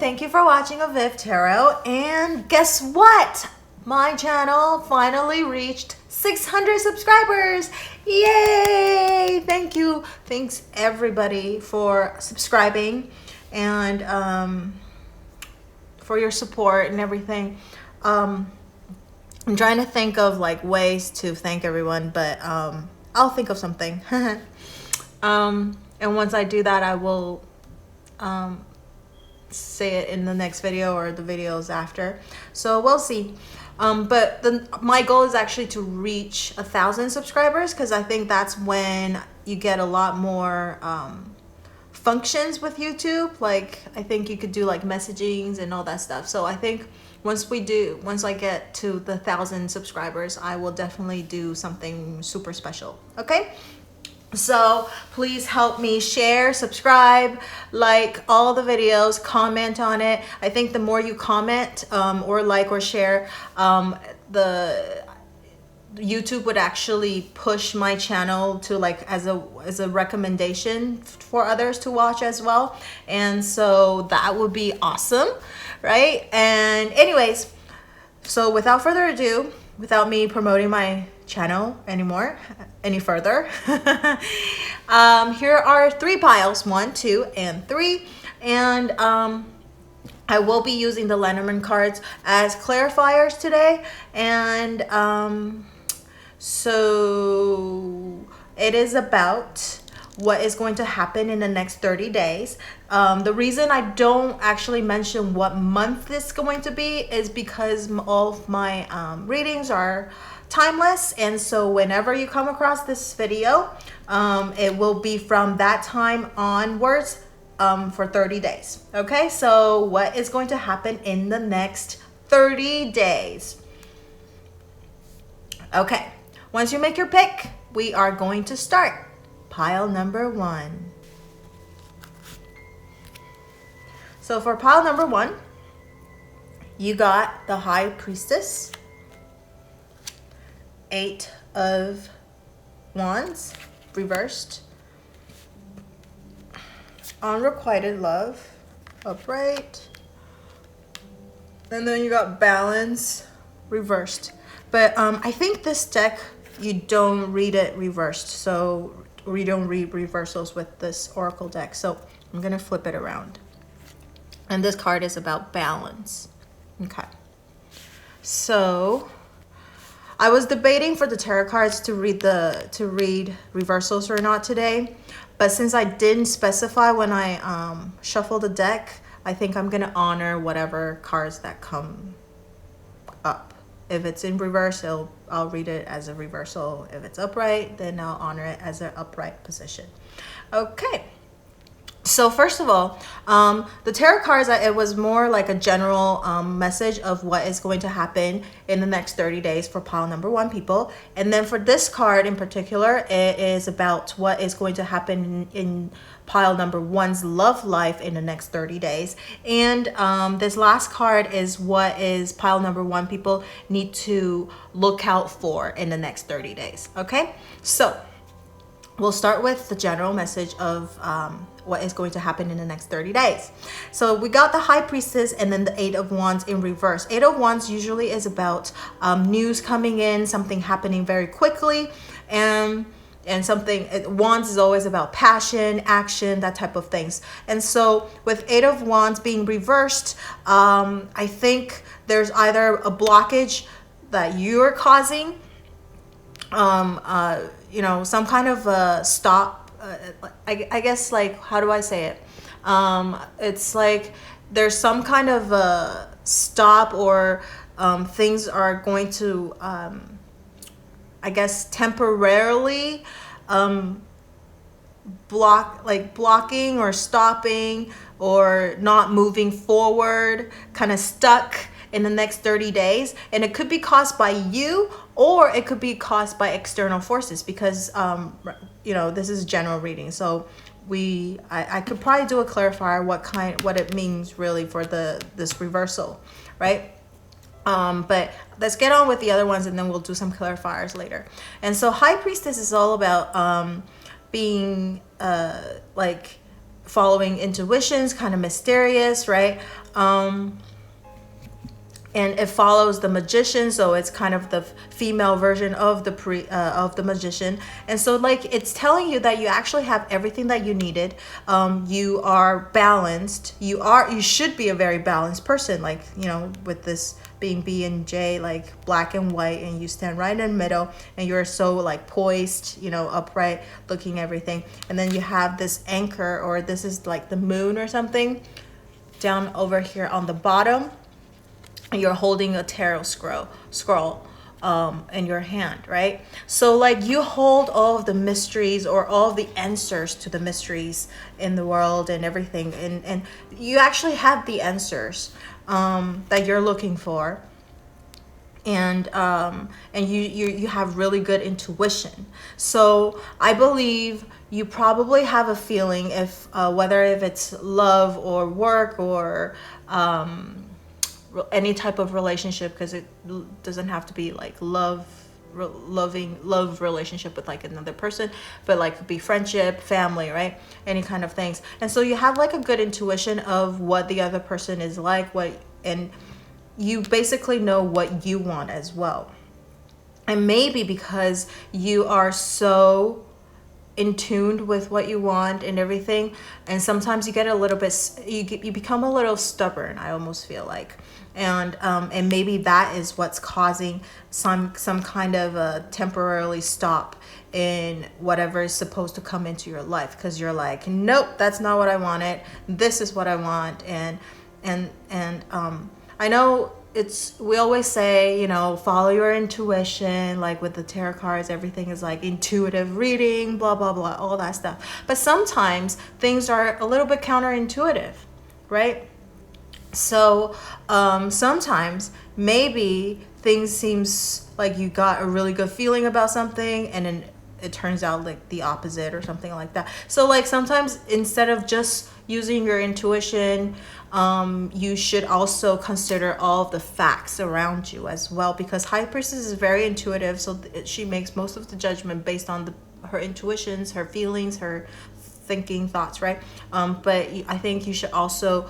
Thank you for watching avivTarot. And guess what? My channel finally reached 600 subscribers. Yay! Thank you. Thanks everybody for subscribing and for your support and everything. I'm trying to think of like ways to thank everyone, but I'll think of something. And once I do that, I will say it in the next video or the videos after. So we'll see. But my goal is actually to reach 1,000 subscribers, because I think that's when you get a lot more functions with YouTube. Like I think you could do like messagings and all that stuff. So I think once I get to the 1,000 subscribers, I will definitely do something super special. Okay? So please help me share, subscribe, like all the videos, comment on it. I think the more you comment or like or share, the YouTube would actually push my channel to like as a recommendation for others to watch as well. And so that would be awesome, right? And anyways, so without further ado, without me promoting my channel any further, here are 3 piles, 1, 2, and 3, and I will be using the Lenormand cards as clarifiers today. And so it is about what is going to happen in the next 30 days. The reason I don't actually mention what month it's going to be is because all of my readings are timeless, and so whenever you come across this video, it will be from that time onwards for 30 days. Okay, so what is going to happen in the next 30 days? Okay, once you make your pick, we are going to start. Pile number 1. So for pile number 1, you got the High Priestess, 8 of Wands, reversed, Unrequited Love, upright, and then you got Balance, reversed. But I think this deck, you don't read it reversed, so we don't read reversals with this oracle deck. So I'm gonna flip it around, and this card is about balance. Okay, so I was debating for the tarot cards to read reversals or not today, but since I didn't specify when I shuffled the deck, I think I'm gonna honor whatever cards that come up. If it's in reverse, I'll read it as a reversal. If it's upright, then I'll honor it as an upright position. Okay. So first of all, the tarot cards, it was more like a general message of what is going to happen in the next 30 days for pile number 1 people. And then for this card in particular, it is about what is going to happen in pile number 1's love life in the next 30 days. And this last card is what is pile number 1 people need to look out for in the next 30 days. Okay, so we'll start with the general message of what is going to happen in the next 30 days. So we got the High Priestess and then the 8 of Wands in reverse. 8 of Wands usually is about news coming in, something happening very quickly, and something, Wands is always about passion, action, that type of things. And so with 8 of Wands being reversed, I think there's either a blockage that you're causing, you know, some kind of a stop. I guess, like, how do I say it? It's like there's some kind of a stop, or things are going to, I guess, temporarily blocking or stopping or not moving forward, kind of stuck in the next 30 days. And it could be caused by you, or it could be caused by external forces, because you know, this is general reading. So I could probably do a clarifier what it means really for this reversal, right? But let's get on with the other ones, and then we'll do some clarifiers later. And so High Priestess is all about being like following intuitions, kind of mysterious, right? And it follows the magician, so it's kind of the female version of the magician. And so like it's telling you that you actually have everything that you needed. You are balanced. You should be a very balanced person, like, you know, with this being B and J, like black and white, and you stand right in the middle, and you're so like poised, you know, upright, looking everything. And then you have this anchor, or this is like the moon or something, down over here on the bottom. You're holding a tarot scroll in your hand, right? So like you hold all of the mysteries, or all of the answers to the mysteries in the world and everything, and you actually have the answers that you're looking for. And you have really good intuition. So I believe you probably have a feeling, if whether if it's love or work or any type of relationship, because it doesn't have to be like love relationship with like another person, but like could be friendship, family, right? Any kind of things. And so you have like a good intuition of what the other person is like, and you basically know what you want as well. And maybe because you are so in tune with what you want and everything, and sometimes you get a little bit, you become a little stubborn, I almost feel like. And maybe that is what's causing some kind of a temporarily stop in whatever is supposed to come into your life, because you're like, nope, that's not what I wanted, this is what I want. And I know we always say, you know, follow your intuition, like with the tarot cards, everything is like intuitive reading, blah blah blah, all that stuff. But sometimes things are a little bit counterintuitive, right? So sometimes maybe things seems like you got a really good feeling about something, and then it turns out like the opposite or something like that. So like sometimes instead of just using your intuition, you should also consider all of the facts around you as well, because High Priestess is very intuitive, so she makes most of the judgment based on her intuitions, her feelings, her thinking thoughts, right? But I think you should also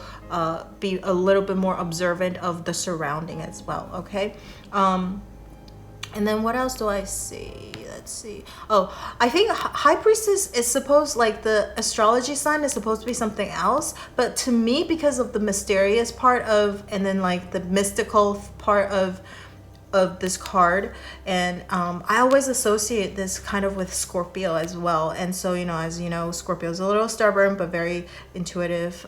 be a little bit more observant of the surrounding as well, okay? And then what else do I see? Let's see. Oh, I think High Priestess is supposed, like the astrology sign is supposed to be something else. But to me, because of the mysterious part of, and then like the mystical part of this card, and I always associate this kind of with Scorpio as well. And so, you know, as you know, Scorpio is a little stubborn, but very intuitive,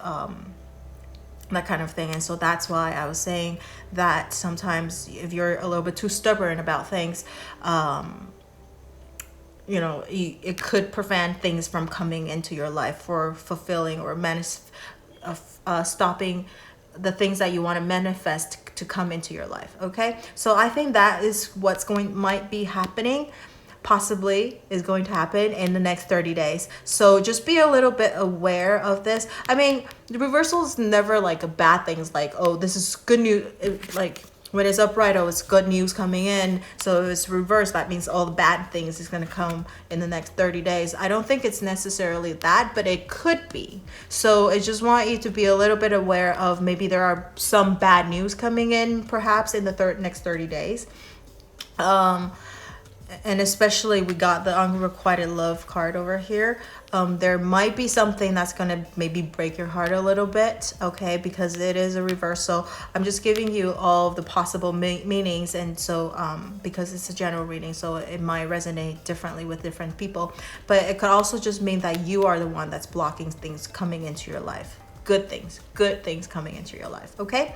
that kind of thing. And so that's why I was saying that sometimes if you're a little bit too stubborn about things, you know, it could prevent things from coming into your life for fulfilling or stopping the things that you want to manifest to come into your life. Okay, so I think that is what's might be happening, possibly is going to happen in the next 30 days. So just be a little bit aware of this. I mean, the reversal is never like a bad thing. It's like, oh, this is good news. Like when it's upright, oh, it's good news coming in. So if it's reversed, that means all the bad things is going to come in the next 30 days. I don't think it's necessarily that, but it could be. So I just want you to be a little bit aware of maybe there are some bad news coming in perhaps in the next 30 days. And especially we got the unrequited love card over here. There might be something that's going to maybe break your heart a little bit, okay, because it is a reversal. I'm just giving you all of the possible meanings, and so because it's a general reading, so it might resonate differently with different people. But it could also just mean that you are the one that's blocking things coming into your life. Good things coming into your life, okay?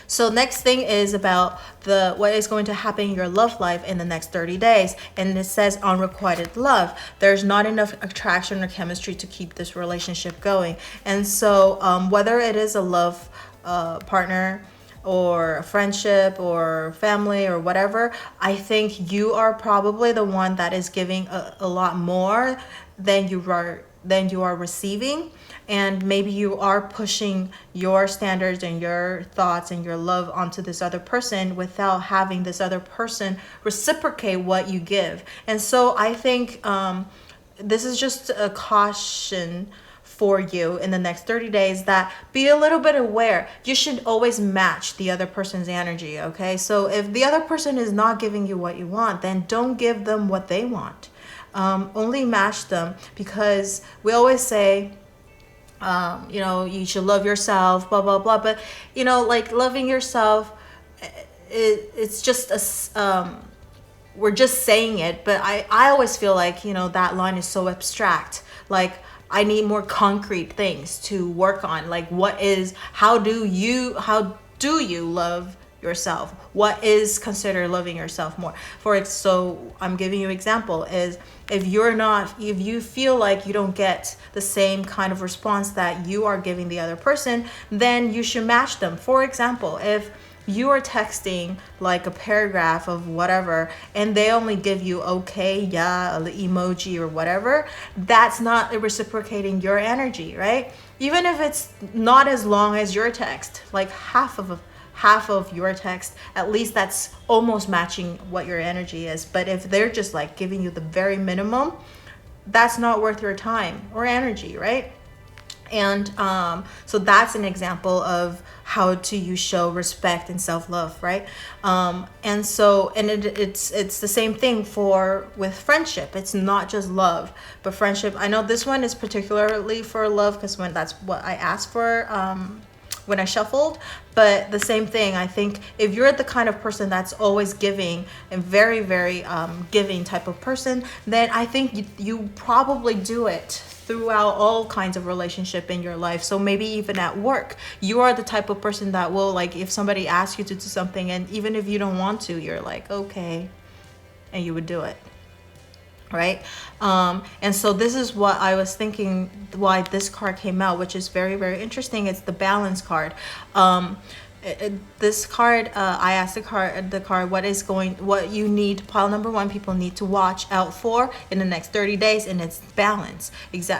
So next thing is about what is going to happen in your love life in the next 30 days. And it says unrequited love. There's not enough attraction or chemistry to keep this relationship going. And so whether it is a love partner or a friendship or family or whatever, I think you are probably the one that is giving a lot more than you are receiving. And maybe you are pushing your standards and your thoughts and your love onto this other person without having this other person reciprocate what you give. And so I think this is just a caution for you in the next 30 days that be a little bit aware. You should always match the other person's energy, okay? So if the other person is not giving you what you want, then don't give them what they want. Only match them, because we always say, you should love yourself, blah, blah, blah. But, like loving yourself, it's just we're just saying it. But I always feel like, that line is so abstract. Like, I need more concrete things to work on. Like, how do you love yourself? What is considered loving yourself more? So I'm giving you an example is, if you feel like you don't get the same kind of response that you are giving the other person, then you should match them. For example, if you are texting like a paragraph of whatever and they only give you okay, yeah, the emoji or whatever, that's not reciprocating your energy, right? Even if it's not as long as your text, like half of your text, at least that's almost matching what your energy is. But if they're just like giving you the very minimum, that's not worth your time or energy, right? And so that's an example of how to show respect and self-love, right? And it's the same thing with friendship. It's not just love, but friendship. I know this one is particularly for love, because that's what I asked for when I shuffled. But the same thing, I think if you're the kind of person that's always giving and very, very giving type of person, then I think you probably do it throughout all kinds of relationship in your life. So maybe even at work, you are the type of person that will, like, if somebody asks you to do something, and even if you don't want to, you're like, okay, and you would do it, right? And so this is what I was thinking why this card came out, which is very, very interesting. It's the balance card. This card, I asked the card what you need, pile number one, people need to watch out for in the next 30 days, and it's balance.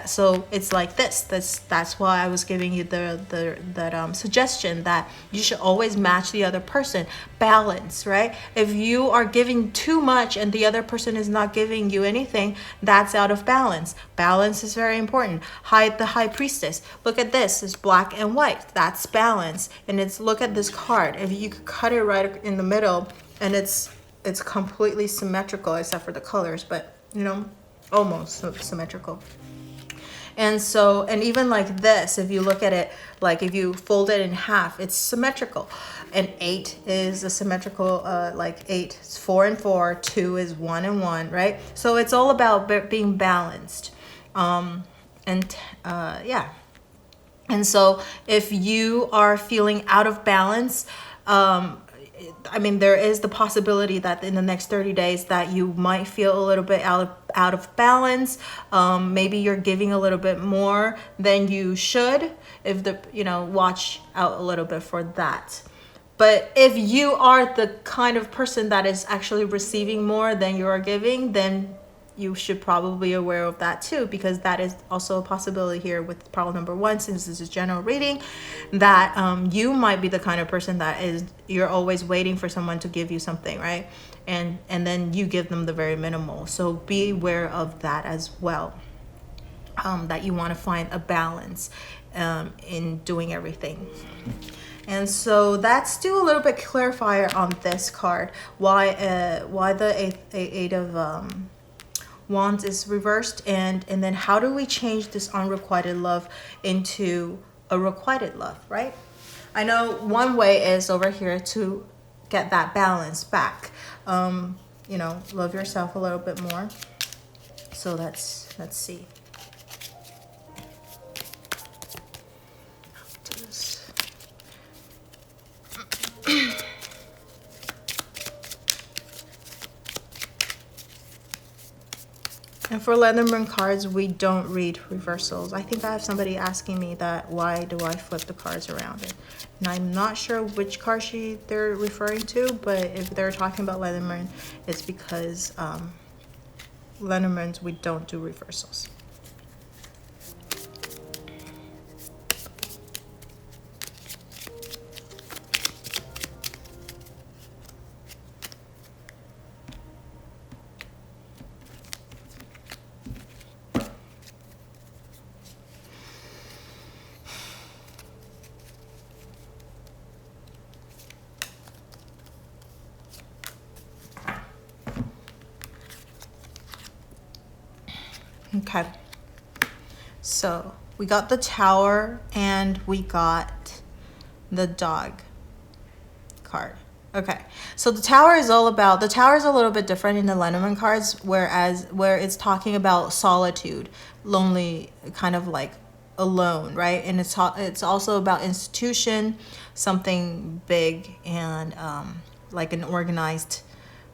So it's like that's why I was giving you that suggestion that you should always match the other person. Balance, right? If you are giving too much and the other person is not giving you anything, that's out of balance. Balance is very important. The High Priestess, look at this, it's black and white, that's balance. And look at this card, if you could cut it right in the middle, and it's completely symmetrical except for the colors, but almost symmetrical. And so, and even like this, if you look at it, like if you fold it in half, it's symmetrical. And 8 is a symmetrical, like 8 is 4 and 4, 2 is 1 and 1, right? So it's all about being balanced. Yeah. And so if you are feeling out of balance, there is the possibility that in the next 30 days that you might feel a little bit out of balance. Maybe you're giving a little bit more than you should. Watch out a little bit for that. But if you are the kind of person that is actually receiving more than you are giving, then you should probably be aware of that too, because that is also a possibility here with problem number one, since this is general reading, that you might be the kind of person you're always waiting for someone to give you something, right? And then you give them the very minimal. So be aware of that as well, that you want to find a balance in doing everything. And so let's do a little bit clarifier on this card, why the eight of Wands is reversed, and then how do we change this unrequited love into a requited love, right? I know one way is over here to get that balance back. Love yourself a little bit more. So let's see. And for lenormand cards, we don't read reversals. I think I have somebody asking me that, why do I flip the cards around? And I'm not sure which card they're referring to, but if they're talking about lenormand, it's because lenormands, we don't do reversals. Okay. So we got the Tower and we got the Dog card. Okay, so the Tower is all about, the Tower is a little bit different in the Lenormand cards, where it's talking about solitude, lonely, kind of like alone, right? And it's also about institution, something big, and like an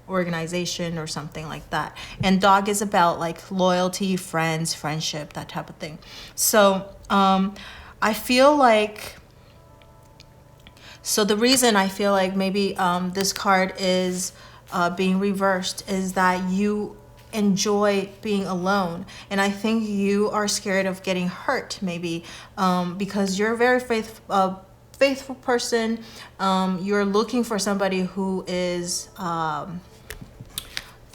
organization or something like that. And Dog is about like loyalty, friends, friendship, that type of thing. So I feel like, so the reason I feel like maybe this card is being reversed is that you enjoy being alone. And I think you are scared of getting hurt, maybe, because you're a very faithful person. You're looking for somebody who is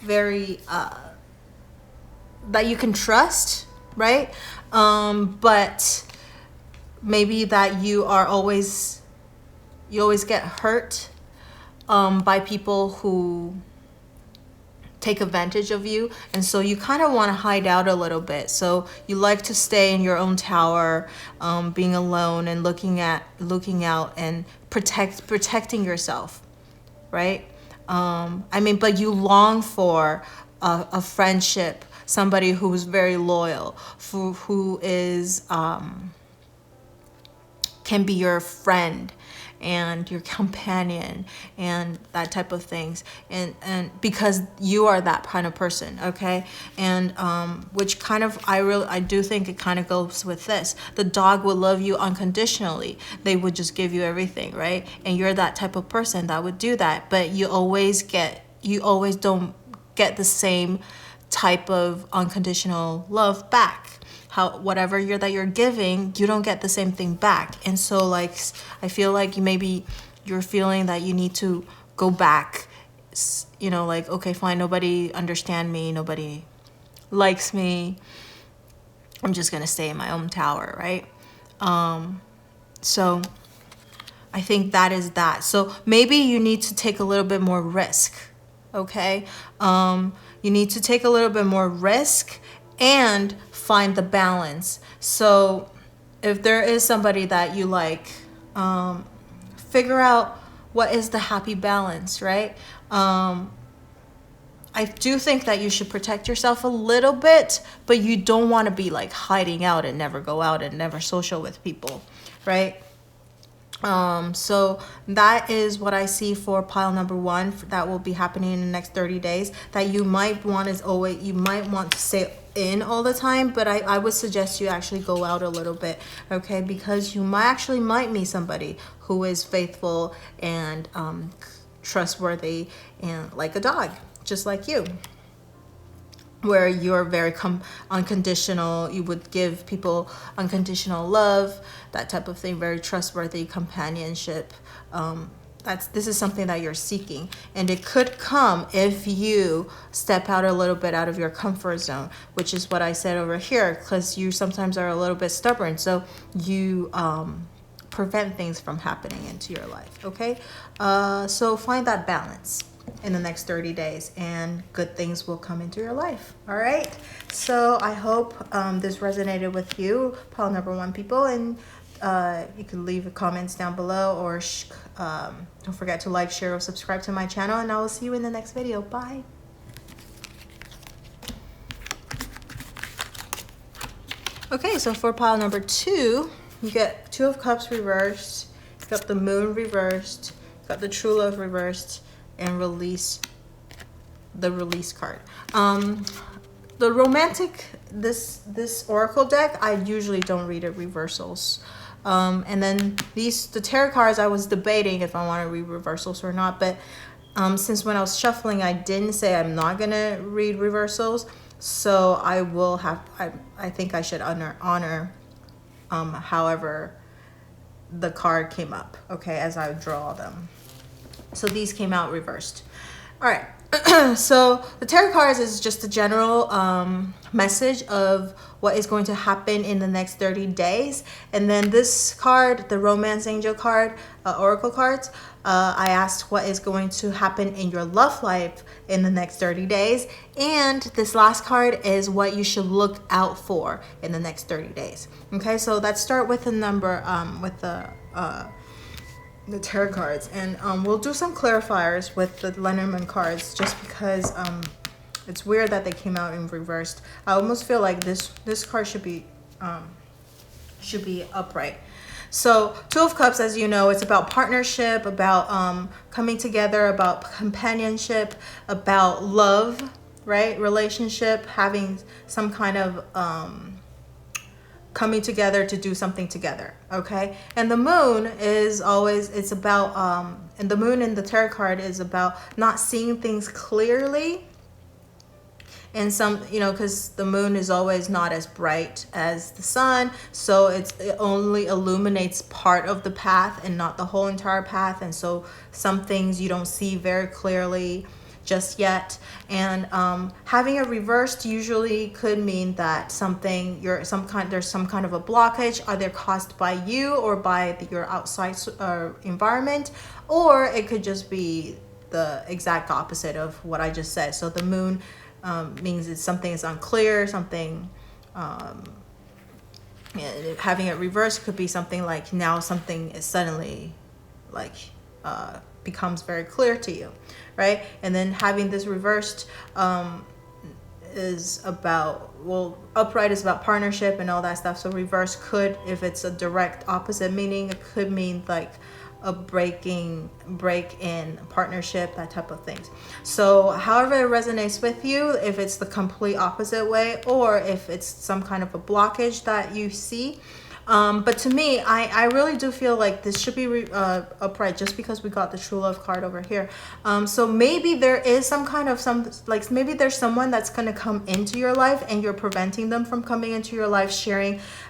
very, that you can trust, right? But maybe that you always get hurt by people who take advantage of you, and so you kind of want to hide out a little bit. So you like to stay in your own tower, being alone and looking out and protecting yourself, right? I mean, but you long for a friendship, somebody who's very loyal, who is can be your friend and your companion and that type of things, and because you are that kind of person, okay? And which kind of, I do think it kind of goes with this. The Dog will love you unconditionally. They would just give you everything, right? And you're that type of person that would do that, but you always don't get the same type of unconditional love back. Whatever you're giving, you don't get the same thing back. And so like, I feel like you're feeling that you need to go back, you know, like, okay, fine, nobody understands me, nobody likes me, I'm just gonna stay in my own tower, right? So I think that is that. So maybe you need to take a little bit more risk, okay? You need to take a little bit more risk and find the balance. So if there is somebody that you like, figure out what is the happy balance, right? I do think that you should protect yourself a little bit, but you don't want to be like hiding out and never go out and never social with people, right? So that is what I see for pile number 1 that will be happening in the next 30 days, that you might want to stay in all the time, but I would suggest you actually go out a little bit, okay? Because you might meet somebody who is faithful and trustworthy and like a dog, just like you, where you're very unconditional. You would give people unconditional love, that type of thing, very trustworthy companionship. This is something that you're seeking, and it could come if you step out a little bit out of your comfort zone, which is what I said over here, because you sometimes are a little bit stubborn, so you prevent things from happening into your life, okay? So find that balance in the next 30 days and good things will come into your life. All right, so I hope this resonated with you, pile number 1 people, and you can leave comments down below, or don't forget to like, share, or subscribe to my channel, and I will see you in the next video. Bye. Okay, so for pile number 2, you get 2 of Cups reversed, you got the Moon reversed, you got the True Love reversed, and the release card. The romantic, this oracle deck, I usually don't read it reversals. And then the tarot cards, I was debating if I want to read reversals or not, but since when I was shuffling, I didn't say I'm not gonna read reversals, so I will have, I think I should honor however the card came up, okay, as I draw them. So these came out reversed. All right. So the tarot cards is just a general message of what is going to happen in the next 30 days. And then this card, the Romance Angel card, Oracle cards, I asked what is going to happen in your love life in the next 30 days. And this last card is what you should look out for in the next 30 days. Okay, so let's start with the number, with the tarot cards. And we'll do some clarifiers with the Lenormand cards just because it's weird that they came out in reversed. I almost feel like this card should be upright. So Two of Cups, as you know, it's about partnership, about coming together, about companionship, about love, right? Relationship, having some kind of coming together to do something together, okay? And the moon is always, it's about, and the moon in the tarot card is about not seeing things clearly. And some, you know, because the moon is always not as bright as the sun, so it only illuminates part of the path and not the whole entire path. And so some things you don't see very clearly just yet. And having it reversed usually could mean that there's some kind of a blockage, either caused by you or by your outside environment, or it could just be the exact opposite of what I just said. So the moon means it's something is unclear, something having it reversed could be something like now something is suddenly like becomes very clear to you, right? And then having this reversed is about, well, upright is about partnership and all that stuff. So reverse could, if it's a direct opposite meaning, it could mean like a break in partnership, that type of things. So however it resonates with you, if it's the complete opposite way or if it's some kind of a blockage that you see. But to me, I really do feel like this should be upright just because we got the True Love card over here. So maybe there is maybe there's someone that's going to come into your life and you're preventing them from coming into your life,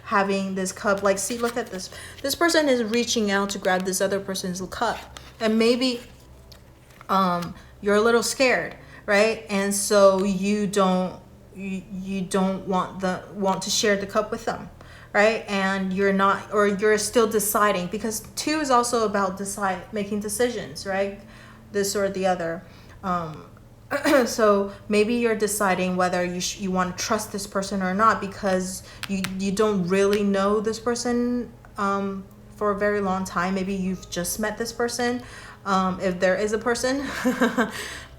having this cup. Like, see, look at this. This person is reaching out to grab this other person's cup. And maybe you're a little scared, right? And so you don't want to share the cup with them. Right? And you're still deciding, because 2 is also about making decisions, right? This or the other. So maybe you're deciding whether you want to trust this person or not, because you don't really know this person for a very long time. Maybe you've just met this person, if there is a person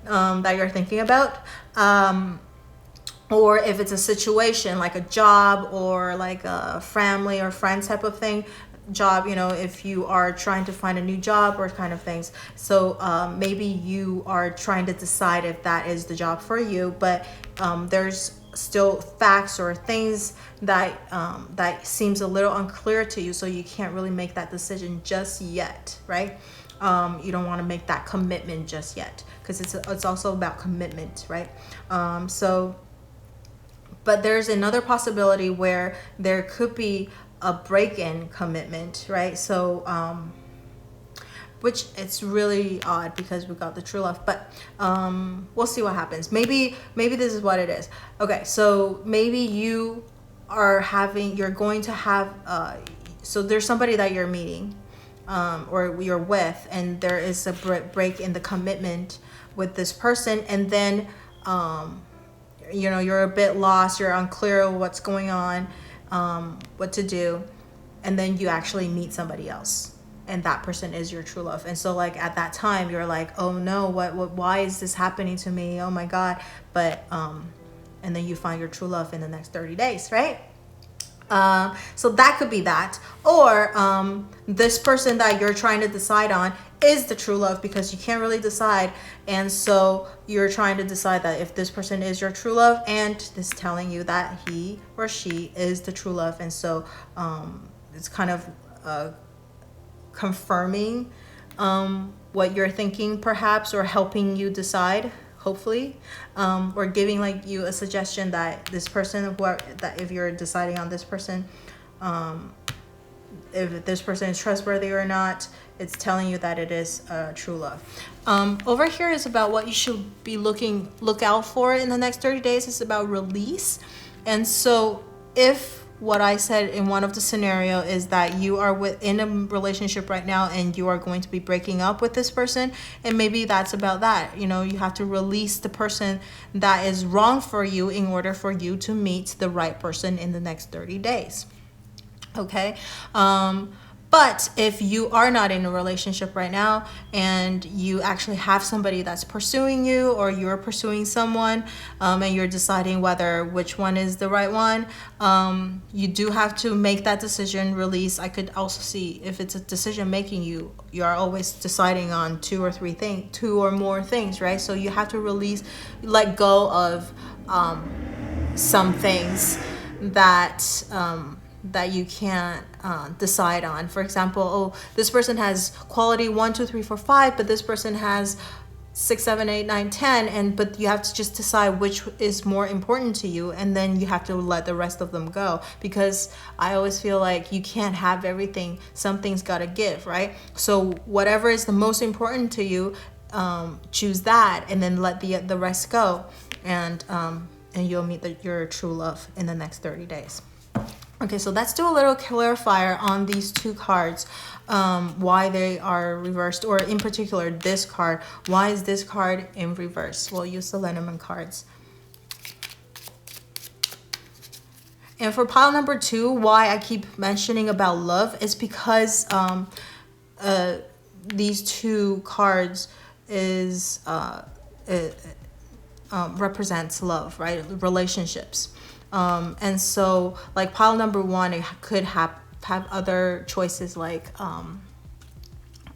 that you're thinking about. Or if it's a situation like a job or like a family or friends type of thing, job, you know, if you are trying to find a new job or kind of things. So maybe you are trying to decide if that is the job for you, but there's still facts or things that seems a little unclear to you, so you can't really make that decision just yet, right? You don't want to make that commitment just yet, because it's also about commitment, right? But there's another possibility where there could be a break-in commitment, right? So, which it's really odd because we got the True Love, but we'll see what happens. Maybe this is what it is. Okay, so maybe you're going to have, so there's somebody that you're meeting or you're with, and there is a break in the commitment with this person, and then, you know, you're a bit lost, you're unclear of what's going on, what to do, and then you actually meet somebody else, and that person is your true love. And so like at that time you're like, oh no, why is this happening to me, oh my god. But and then you find your true love in the next 30 days, right? So that could be that, or this person that you're trying to decide on is the true love, because you can't really decide, and so you're trying to decide that if this person is your true love, and this telling you that he or she is the true love. And so it's kind of confirming what you're thinking perhaps, or helping you decide, hopefully, or giving like you a suggestion that this person, that if you're deciding on this person, if this person is trustworthy or not, it's telling you that it is true love. Over here is about what you should be look out for in the next 30 days. It's about release. And so if what I said in one of the scenario is that you are in a relationship right now and you are going to be breaking up with this person, and maybe that's about that. You know, you have to release the person that is wrong for you in order for you to meet the right person in the next 30 days. Okay. But if you are not in a relationship right now and you actually have somebody that's pursuing you, or you're pursuing someone, and you're deciding which one is the right one, you do have to make that decision, release. I could also see if it's a decision making, you are always deciding on two or more things, right? So you have to release, let go of some things that you can't decide on. For example, this person has quality 1, 2, 3, 4, 5, but this person has 6, 7, 8, 9, 10, but you have to just decide which is more important to you, and then you have to let the rest of them go, because I always feel like you can't have everything. Something's got to give, right? So whatever is the most important to you, choose that, and then let the rest go, and you'll meet your true love in the next 30 days. Okay, so let's do a little clarifier on these two cards, why they are reversed, or in particular this card. Why is this card in reverse? We'll use the Lenormand cards. And for pile number 2, why I keep mentioning about love is because these two cards represents love, right? Relationships. And so like pile number 1, it could have other choices like,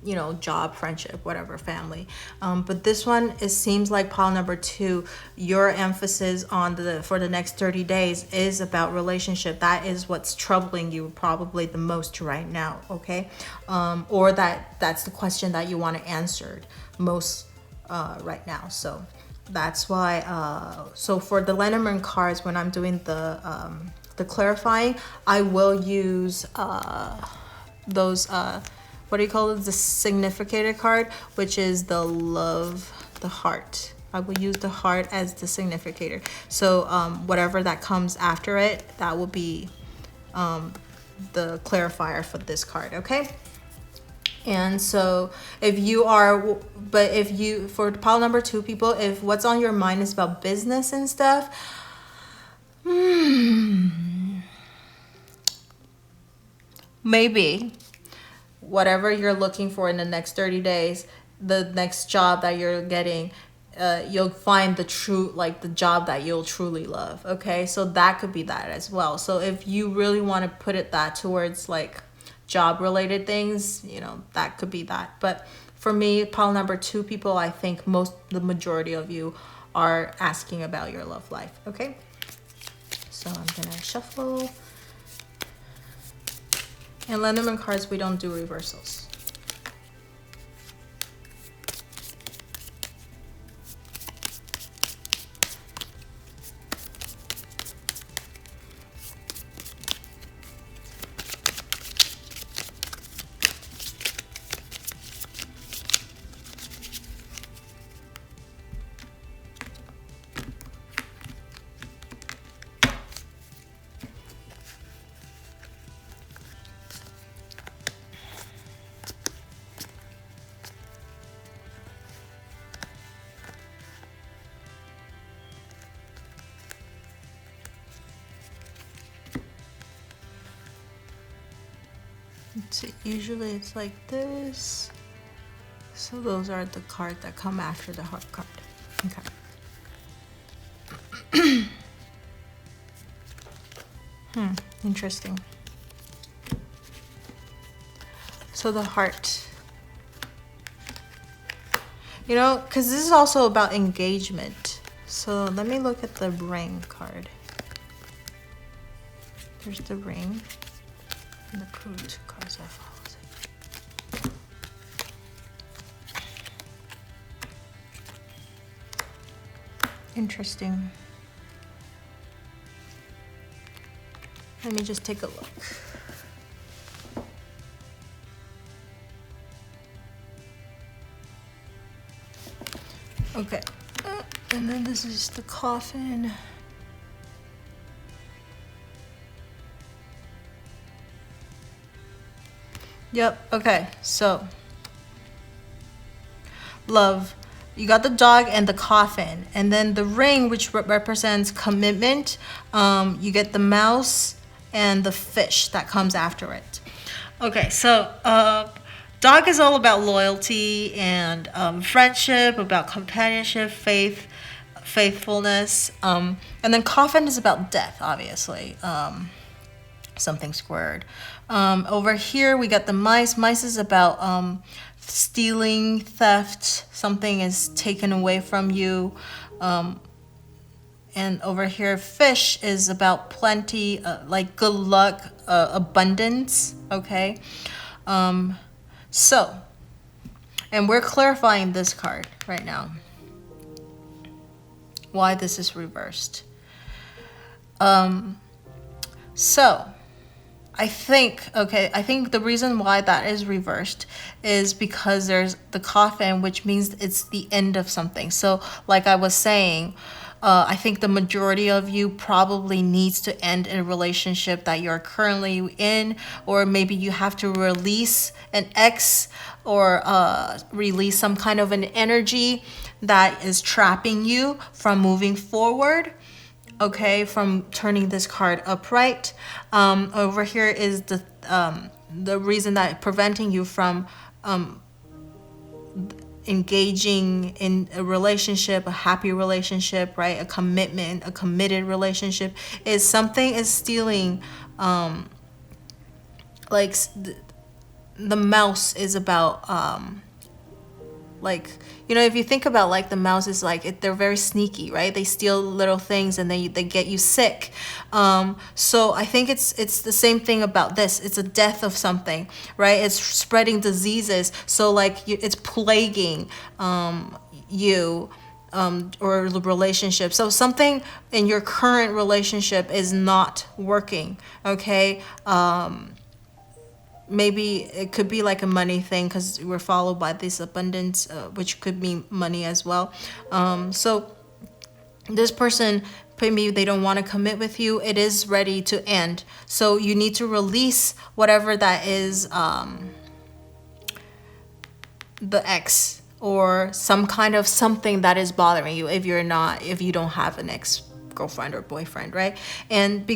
you know, job, friendship, whatever, family. But this one, it seems like pile number 2, your emphasis on for the next 30 days is about relationship. That is what's troubling you probably the most right now, okay? Or that's the question that you want to answer most right now. So that's why, so for the Lenormand cards, when I'm doing the clarifying, I will use those, what do you call it? The significator card, which is the love, the heart. I will use the heart as the significator. So whatever that comes after it, that will be the clarifier for this card, okay? And so for pile number 2 people, if what's on your mind is about business and stuff, maybe whatever you're looking for in the next 30 days, the next job that you're getting, you'll find the job that you'll truly love, okay? So that could be that as well. So if you really want to put that towards like job related things, you know, that could be that. But for me, pile number 2 people, I think the majority of you are asking about your love life, okay? So I'm gonna shuffle. And Lenormand cards, we don't do reversals. See, usually it's like this. So those are the cards that come after the heart card. Okay. Interesting. So the heart. You know, because this is also about engagement. So let me look at the ring card. There's the ring. And the two cards that follows it. Interesting. Let me just take a look. Okay. And then this is the coffin. Yep. Okay. So, love. You got the dog and the coffin, and then the ring, which represents commitment. You get the mouse and the fish that comes after it. Okay. So, dog is all about loyalty and friendship, about companionship, faithfulness. And then coffin is about death, obviously. Something squared. Over here we got the mice. Mice is about stealing, theft. Something is taken away from you. And over here, fish is about plenty, like good luck, abundance. Okay. So, and we're clarifying this card right now. Why this is reversed. So, I think the reason why that is reversed is because there's the coffin, which means it's the end of something. So, like I was saying, I think the majority of you probably needs to end a relationship that you're currently in, or maybe you have to release an ex or release some kind of an energy that is trapping you from moving forward. Okay, from turning this card upright. Over here is the reason that preventing you from engaging in a relationship, a happy relationship, right? A commitment, a committed relationship, is something is stealing. Like the mouse is about like, you know, if you think about like the mouse is like, they're very sneaky, right? They steal little things and they get you sick. So I think it's the same thing about this. It's a death of something, right? It's spreading diseases. So like it's plaguing you or the relationship. So something in your current relationship is not working, okay? Maybe it could be like a money thing because we're followed by this abundance, which could mean money as well. So this person, maybe they don't want to commit with you. It is ready to end. So you need to release whatever that is, the ex or some kind of something that is bothering you if you don't have an ex girlfriend or boyfriend, right? And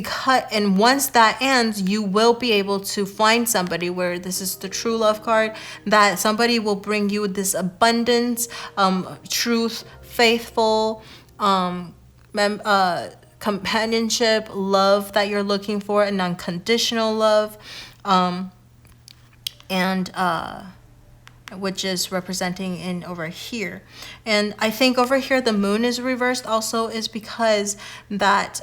once that ends, you will be able to find somebody where this is the true love card, that somebody will bring you this abundance, truth, faithful, companionship, love that you're looking for, and unconditional love, which is representing in over here. And I think over here the moon is reversed also is because that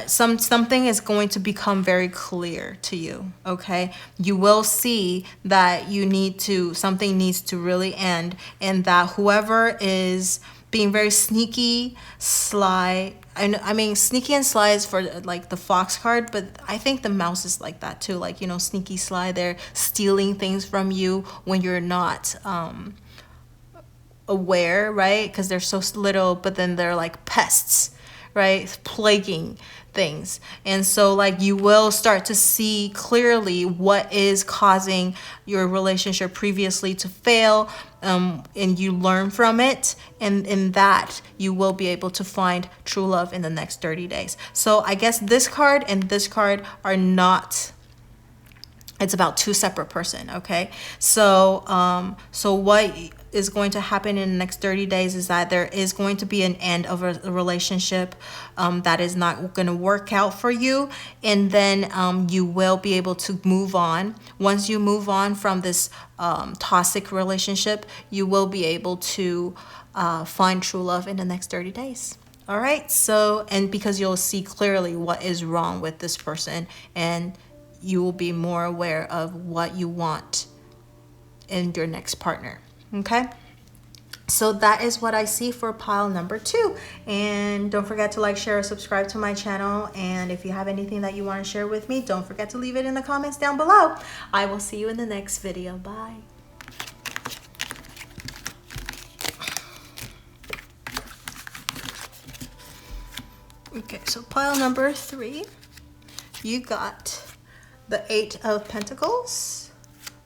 something is going to become very clear to you, okay? You will see that something needs to really end, and that whoever is being very sneaky, sly, I mean sneaky and sly is for like the fox card, but I think the mouse is like that too, like, you know, sneaky, sly, they're stealing things from you when you're not aware, right? Because they're so little, but then they're like pests, right? Plaguing things. And so like you will start to see clearly what is causing your relationship previously to fail, and you learn from it, and in that you will be able to find true love in the next 30 days. So I guess this card and this card are not, it's about two separate person, okay? So what is going to happen in the next 30 days is that there is going to be an end of a relationship that is not going to work out for you, and then you will be able to move on. Once you move on from this toxic relationship, you will be able to find true love in the next 30 days. All right, so, and because you'll see clearly what is wrong with this person, and you will be more aware of what you want in your next partner. Okay, so that is what I see for pile number 2. And don't forget to like, share, or subscribe to my channel. And if you have anything that you want to share with me, don't forget to leave it in the comments down below. I will see you in the next video. Bye. Okay, so pile number 3, you got the 8 of Pentacles,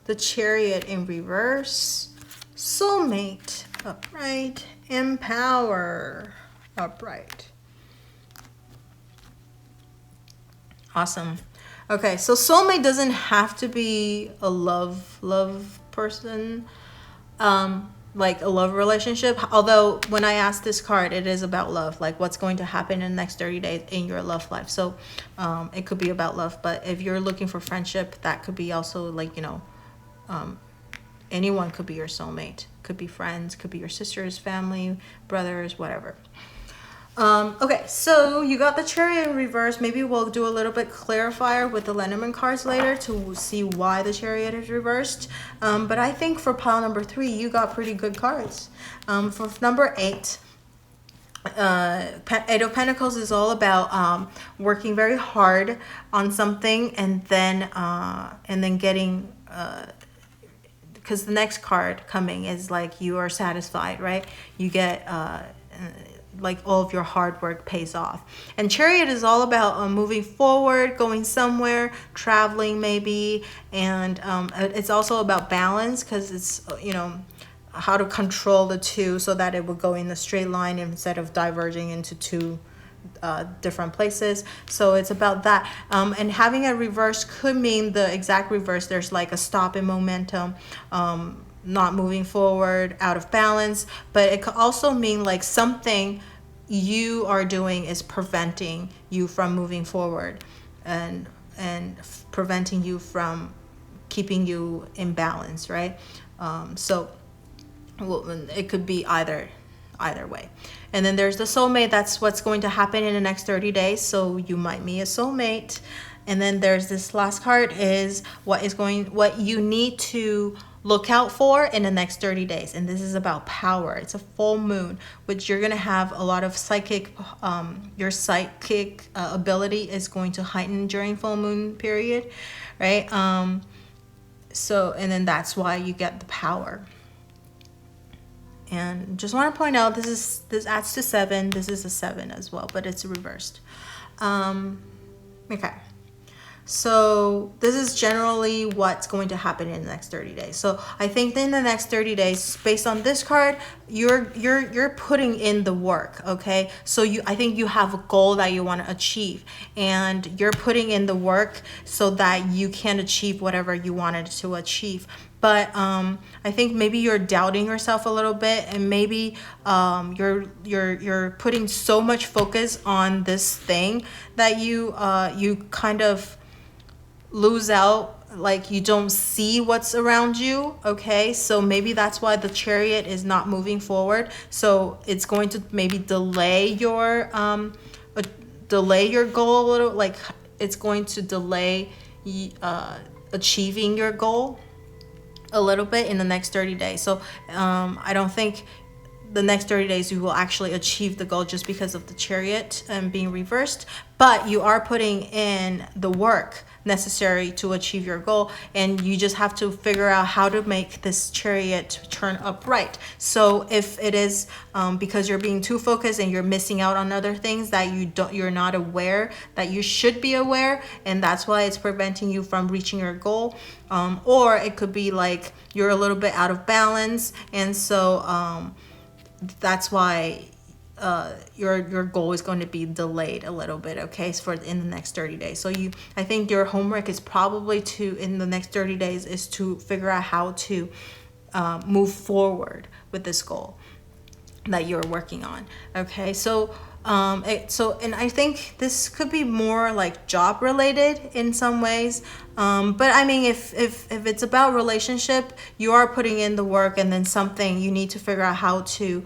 the Chariot in reverse, Soulmate upright, Empower upright. Awesome. Okay, so soulmate doesn't have to be a love person, like a love relationship. Although when I asked this card, it is about love, like what's going to happen in the next 30 days in your love life. So it could be about love, but if you're looking for friendship, that could be also like, you know, anyone could be your soulmate. Could be friends, could be your sisters, family, brothers, whatever. Okay, so you got the Chariot in reverse. Maybe we'll do a little bit clarifier with the Lenormand cards later to see why the Chariot is reversed. But I think for pile number 3, you got pretty good cards. For number 8, Eight of Pentacles is all about working very hard on something and then getting because the next card coming is like you are satisfied, right? You get like all of your hard work pays off. And Chariot is all about moving forward, going somewhere, traveling maybe, and it's also about balance because it's, you know, how to control the two so that it will go in a straight line instead of diverging into two different places. So it's about that, and having a reverse could mean the exact reverse. There's like a stop in momentum, not moving forward, out of balance. But it could also mean like something you are doing is preventing you from moving forward and preventing you from keeping you in balance, right? So well, it could be either way. And then there's the soulmate. That's what's going to happen in the next 30 days. So you might meet a soulmate. And then there's this last card is what you need to look out for in the next 30 days. And this is about power. It's a full moon, which you're going to have a lot of psychic, your psychic ability is going to heighten during full moon period, right? So, and then that's why you get the power. And just want to point out, this adds to 7. This is a 7 as well, but it's reversed. Okay. So this is generally what's going to happen in the next 30 days. So I think in the next 30 days, based on this card, you're putting in the work, okay? So I think you have a goal that you want to achieve, and you're putting in the work so that you can achieve whatever you wanted to achieve. But I think maybe you're doubting yourself a little bit, and maybe you're putting so much focus on this thing that you kind of lose out, like you don't see what's around you, okay? So maybe that's why the Chariot is not moving forward. So it's going to maybe delay your goal a little, like it's going to delay achieving your goal a little bit in the next 30 days. So I don't think the next 30 days you will actually achieve the goal just because of the Chariot being reversed, but you are putting in the work necessary to achieve your goal, and you just have to figure out how to make this Chariot turn upright. So if it is because you're being too focused and you're missing out on other things that you're not aware that you should be aware, and that's why it's preventing you from reaching your goal, or it could be like you're a little bit out of balance, and so that's why your goal is going to be delayed a little bit, okay, for in the next 30 days. So I think your homework is probably in the next 30 days is to figure out how to move forward with this goal that you're working on, okay? So and I think this could be more like job related in some ways, but I mean if it's about relationship, you are putting in the work, and then something you need to figure out how to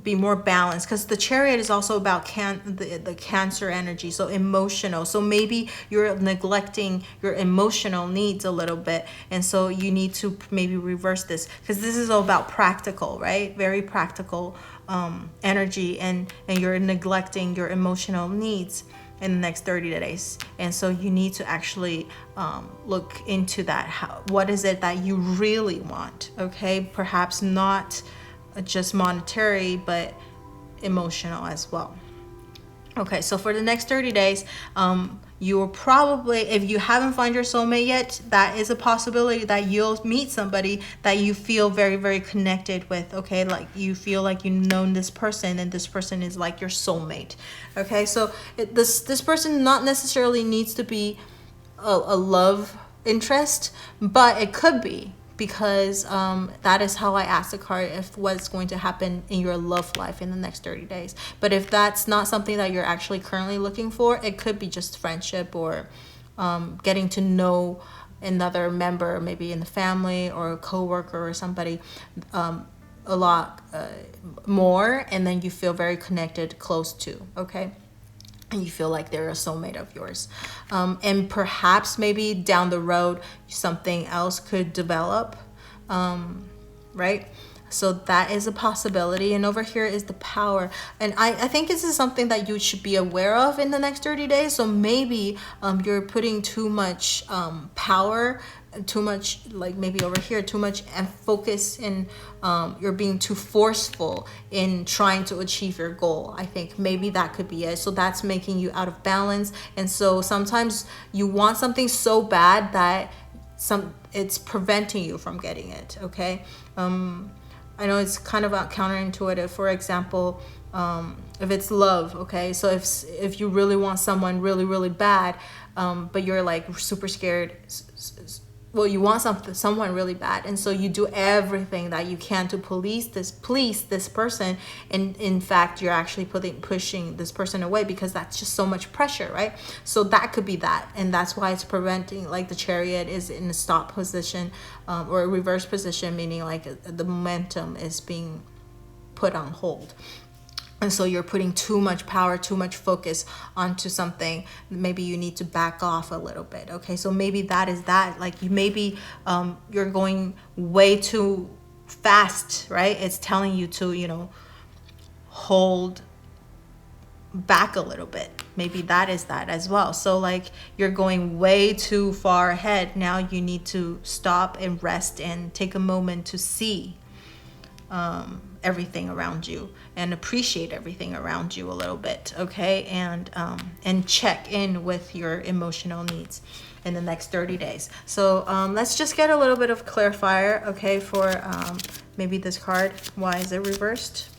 be more balanced, because the Chariot is also about the Cancer energy, so emotional. So maybe you're neglecting your emotional needs a little bit, and so you need to maybe reverse this, because this is all about practical, right? Very practical energy, and you're neglecting your emotional needs in the next 30 days. And so you need to actually look into that. What is it that you really want, okay? Perhaps not just monetary, but emotional as well. Okay, so for the next 30 days, you will probably, if you haven't found your soulmate yet, that is a possibility that you'll meet somebody that you feel very, very connected with. Okay, like you feel like you've known this person, and this person is like your soulmate. Okay, so this person not necessarily needs to be a love interest, but it could be, because that is how I asked the card if what's going to happen in your love life in the next 30 days. But if that's not something that you're actually currently looking for, it could be just friendship, or getting to know another member, maybe in the family or a coworker or somebody a lot more, and then you feel very connected, close to, okay? And you feel like they're a soulmate of yours. And perhaps maybe down the road, something else could develop, right? So that is a possibility. And over here is the power. And I think this is something that you should be aware of in the next 30 days. So maybe you're putting too much power, too much, like maybe over here, too much focus in, you're being too forceful in trying to achieve your goal. I think maybe that could be it. So that's making you out of balance. And so sometimes you want something so bad that it's preventing you from getting it, okay? I know it's kind of counterintuitive. For example, if it's love, okay? So if you really want someone really, really bad, but you're like super scared, well, you want someone really bad, and so you do everything that you can to please this person, and in fact you're actually pushing this person away, because that's just so much pressure, right? So that could be that, and that's why it's preventing, like the Chariot is in a stop position, or a reverse position, meaning like the momentum is being put on hold. And so you're putting too much power, too much focus onto something. Maybe you need to back off a little bit. Okay, so maybe that is that. Like you're going way too fast, right? It's telling you to, hold back a little bit. Maybe that is that as well. So like you're going way too far ahead. Now you need to stop and rest and take a moment to see everything around you and appreciate everything around you a little bit, okay? And check in with your emotional needs in the next 30 days. So let's just get a little bit of clarifier, okay, for maybe this card. Why is it reversed?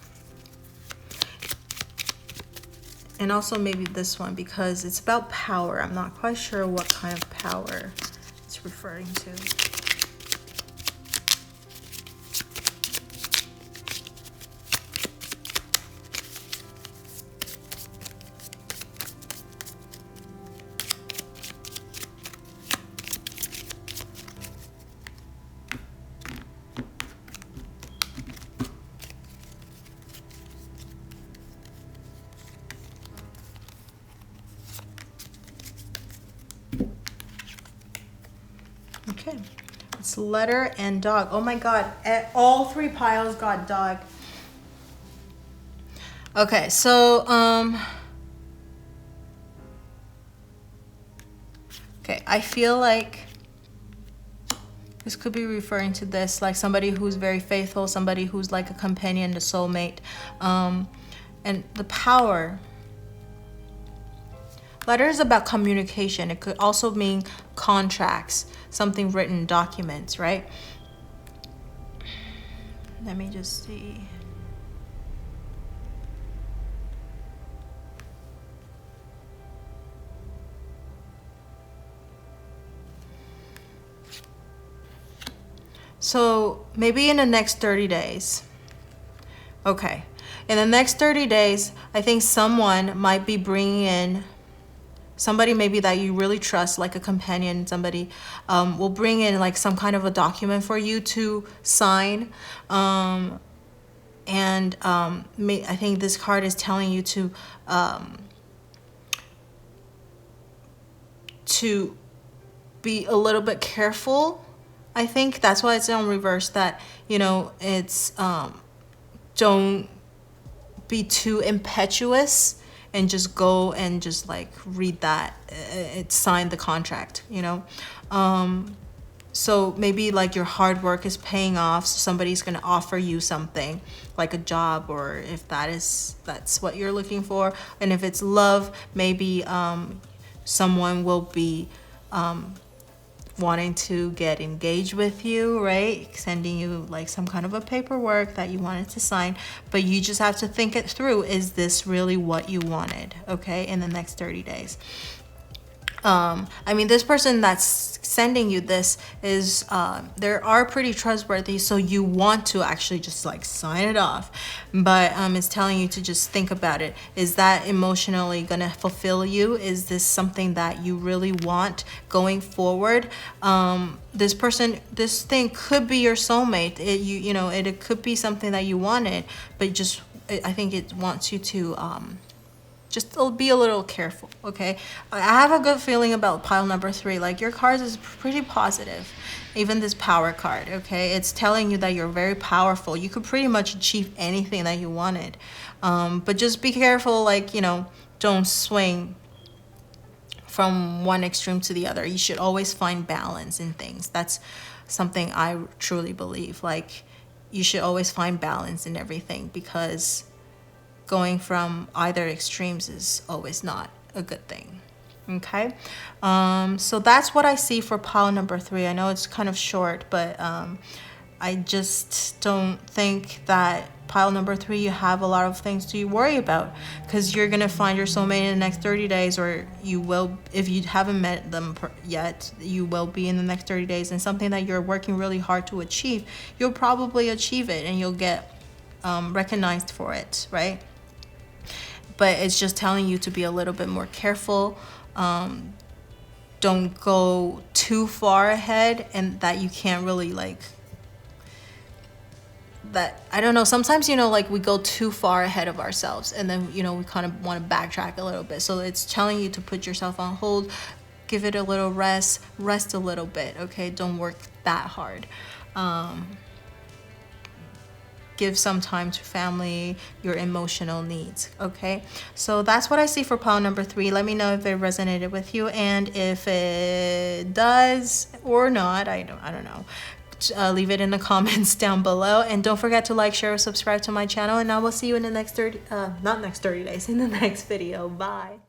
And also maybe this one, because it's about power. I'm not quite sure what kind of power it's referring to. Okay, it's letter and dog. Oh my God, all three piles got dog. Okay, so okay, I feel like this could be referring to this, like somebody who's very faithful, somebody who's like a companion, a soulmate, and the power. Letter is about communication. It could also mean contracts, something written, documents, right? Let me just see. So maybe in the next 30 days. Okay. In the next 30 days, I think someone might be bringing in somebody maybe that you really trust, like a companion, somebody will bring in like some kind of a document for you to sign. I think this card is telling you to be a little bit careful. I think that's why it's on reverse, that, it's don't be too impetuous and just go and just like read that, sign the contract, So maybe like your hard work is paying off, so somebody's going to offer you something like a job, or if that's what you're looking for. And if it's love, maybe someone will be wanting to get engaged with you, right? Sending you like some kind of a paperwork that you wanted to sign, but you just have to think it through. Is this really what you wanted, okay, in the next 30 days? I mean, this person that's sending you this is, they are pretty trustworthy, so you want to actually just like sign it off. But it's telling you to just think about it. Is that emotionally gonna fulfill you? Is this something that you really want going forward? This person, this thing could be your soulmate. It could be something that you wanted, but just, I think it wants you to, just be a little careful, okay? I have a good feeling about pile number 3. Like, your cards is pretty positive. Even this power card, okay? It's telling you that you're very powerful. You could pretty much achieve anything that you wanted. But just be careful, like, don't swing from one extreme to the other. You should always find balance in things. That's something I truly believe. Like, you should always find balance in everything, because going from either extremes is always not a good thing, okay? So that's what I see for pile number 3. I know it's kind of short, but I just don't think that pile number 3, you have a lot of things to worry about, because you're gonna find your soulmate in the next 30 days, or you will, if you haven't met them yet, you will be in the next 30 days, and something that you're working really hard to achieve, you'll probably achieve it, and you'll get recognized for it, right? But it's just telling you to be a little bit more careful. Don't go too far ahead, and that you can't really like, that, I don't know, sometimes, like we go too far ahead of ourselves, and then, we kind of want to backtrack a little bit. So it's telling you to put yourself on hold, give it a little rest a little bit, okay? Don't work that hard. Give some time to family, your emotional needs, okay? So that's what I see for pile number 3. Let me know if it resonated with you, and if it does or not, I don't know. Leave it in the comments down below, and don't forget to like, share, or subscribe to my channel, and I will see you in the next 30 days, in the next video. Bye.